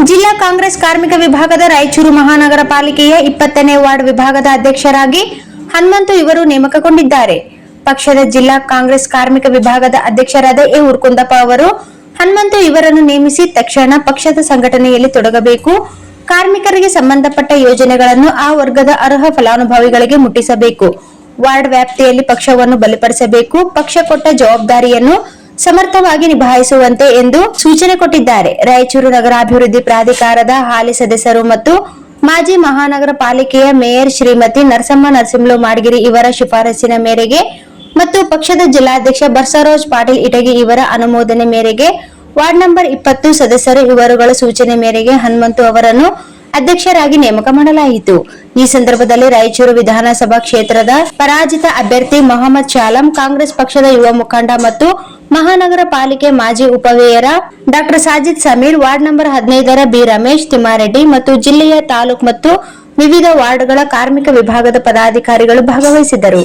ಜಿಲ್ಲಾ ಕಾಂಗ್ರೆಸ್ ಕಾರ್ಮಿಕ ವಿಭಾಗದ ರಾಯಚೂರು ಮಹಾನಗರ ಪಾಲಿಕೆಯ 20ನೇ ವಾರ್ಡ್ ವಿಭಾಗದ ಅಧ್ಯಕ್ಷರಾಗಿ ಹನುಮಂತು ಇವರು ನೇಮಕಗೊಂಡಿದ್ದಾರೆ. ಪಕ್ಷದ ಜಿಲ್ಲಾ ಕಾಂಗ್ರೆಸ್ ಕಾರ್ಮಿಕ ವಿಭಾಗದ ಅಧ್ಯಕ್ಷರಾದ ಎ ಉರ್ಕುಂದಪ್ಪ ಅವರು ಹನುಮಂತು ಇವರನ್ನು ನೇಮಿಸಿ ತಕ್ಷಣ ಪಕ್ಷದ ಸಂಘಟನೆಯಲ್ಲಿ ತೊಡಗಬೇಕು, ಕಾರ್ಮಿಕರಿಗೆ ಸಂಬಂಧಪಟ್ಟ ಯೋಜನೆಗಳನ್ನು ಆ ವರ್ಗದ ಅರ್ಹ ಫಲಾನುಭವಿಗಳಿಗೆ ಮುಟ್ಟಿಸಬೇಕು, ವಾರ್ಡ್ ವ್ಯಾಪ್ತಿಯಲ್ಲಿ ಪಕ್ಷವನ್ನು ಬಲಪಡಿಸಬೇಕು, ಪಕ್ಷ ಕೊಟ್ಟ ಜವಾಬ್ದಾರಿಯನ್ನು ಸಮರ್ಥವಾಗಿ ನಿಭಾಯಿಸುವಂತೆ ಎಂದು ಸೂಚನೆ ಕೊಟ್ಟಿದ್ದಾರೆ. ರಾಯಚೂರು ನಗರಾಭಿವೃದ್ಧಿ ಪ್ರಾಧಿಕಾರದ ಹಾಲಿ ಸದಸ್ಯರು ಮತ್ತು ಮಾಜಿ ಮಹಾನಗರ ಪಾಲಿಕೆಯ ಮೇಯರ್ ಶ್ರೀಮತಿ ನರಸಮ್ಮ ನರಸಿಂಹಲು ಮಾಡಗಿರಿ ಇವರ ಶಿಫಾರಸಿನ ಮೇರೆಗೆ ಮತ್ತು ಪಕ್ಷದ ಜಿಲ್ಲಾಧ್ಯಕ್ಷ ಬಸವರಾಜ್ ಪಾಟೀಲ್ ಇಟಗಿ ಇವರ ಅನುಮೋದನೆ ಮೇರೆಗೆ ವಾರ್ಡ್ ನಂಬರ್ 20 ಸದಸ್ಯರು ಇವರುಗಳ ಸೂಚನೆ ಮೇರೆಗೆ ಹನುಮಂತು ಅವರನ್ನು ಅಧ್ಯಕ್ಷರಾಗಿ ನೇಮಕ ಮಾಡಲಾಯಿತು. ಈ ಸಂದರ್ಭದಲ್ಲಿ ರಾಯಚೂರು ವಿಧಾನಸಭಾ ಕ್ಷೇತ್ರದ ಪರಾಜಿತ ಅಭ್ಯರ್ಥಿ ಮೊಹಮ್ಮದ್ ಶಾಲಂ, ಕಾಂಗ್ರೆಸ್ ಪಕ್ಷದ ಯುವ ಮುಖಂಡ ಮತ್ತು ಮಹಾನಗರ ಪಾಲಿಕೆ ಮಾಜಿ ಉಪಮೇಯರ್ doctor Sajid Sameer, ward number 15ರ ಬಿ ರಮೇಶ್ ತಿಮ್ಮಾರೆಡ್ಡಿ ಮತ್ತು ಜಿಲ್ಲೆಯ ತಾಲೂಕು ಮತ್ತು ವಿವಿಧ ವಾರ್ಡ್ಗಳ ಕಾರ್ಮಿಕ ವಿಭಾಗದ ಪದಾಧಿಕಾರಿಗಳು ಭಾಗವಹಿಸಿದ್ದರು.